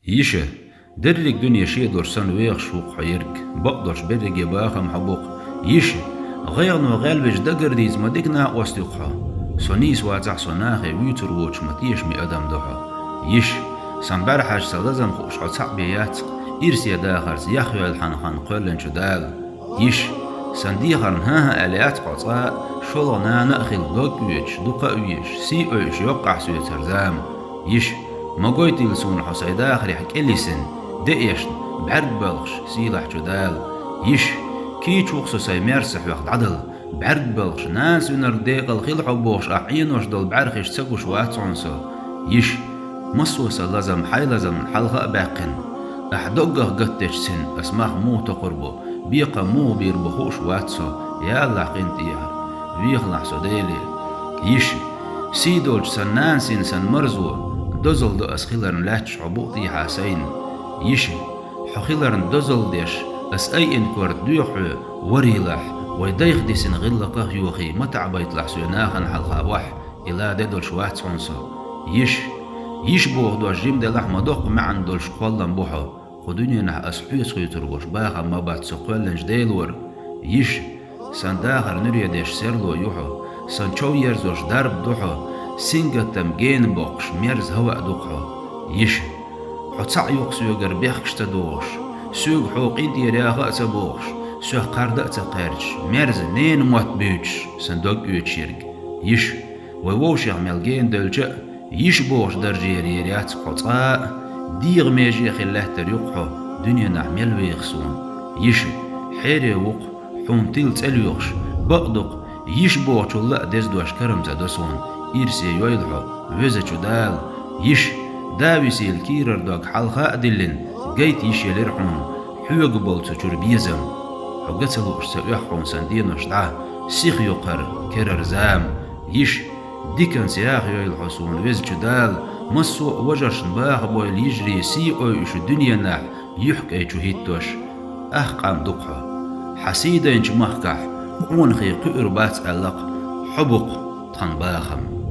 يشه درك دنيا شي درسان ويغ شوق حيرك بقدرش برق يباخم حبوق يشه غيغن وغالبج دقر ديز مدقنا واستيقها سونيس واتع سوناخي ويتر ووش متيش مي أدم دوها يش سنبار حاج سلازم خوش عطاق بيات إرسي داخرز يخوي الحنخان قلن شدال يش سنديخرن ها آليات قطاء شلغنا نأخل دوك ويش دوقا ويش سي اوش يوقع سويتر زام يش مقويتي لسون حسي داخري حك إليسن دقيشن بعرق بلغش سيلح جدال يش كي تشوخسو ساي ميرسح وقت عدل بعرق بلغش ناس ونرديق الخيل حبوش أعينوش دل بعرخش تسقوش واتسونسو يش مصوصة لازم حي لازم حلقة باقن أحدقه قتش سن أسماخ مو تقربو بيقا مو بيربخوش واتسو يا الله قنت يهر بيخلح سوديلي يش سيدولش سنان سن سن مرزو دزل دو أسخيلرن لاتش عبوطي حاسين يش حخيلرن دزل ديش أس أي إنكور ديوحو وريلح ويدايخ دي سن غلقه يوخي متعبا يطلع سيناخن حلقة وح إلا ديدول شوات سونسو يش بوغ دو جيم دي لحمة دوق معن دولش قولن بوحو خدوني نح أسحيس خيطرغوش باخا ما بات سقولن جديلور يش سن داخر نريا ديش سيرلو يوحو سن چو يرزوش درب دوحو سنگتم جين بوقش ميرز هوا دوحو يش حتصع يوقسو يقر بيخش تدوش سوق حوقين ديرياغا تبوش سوق قردأ تقارج ميرز نين موت بيوش سندوق يوتشيرج يش ووش يعمل جين دلجأ يش بوش درجيري ريات قطاء ديغ ميجي خلاه تريقحو دنيا نعمل ويخسون يش حيري وق حون تلت اليوخش بقدق يش بوش الله دزدوش كرم تدسون إرسي يويدحو وزجو دال يش داويسي الكيرر دوك حلقة دلن جيت يشي لرحون حيوغ بولتو جربيزم حقتلوش سيوحون سندينوش دا سيخ يقر كرر زام يش ديكن سياخ يويدحوسون وزجو دال مصو وجرشن باخ بويل يجري سي اويش الدنيا نح يحك ايجو هيتوش قام دقحو حسيدا انش مخكح ونخي قئر بات ألق حبق تنباخم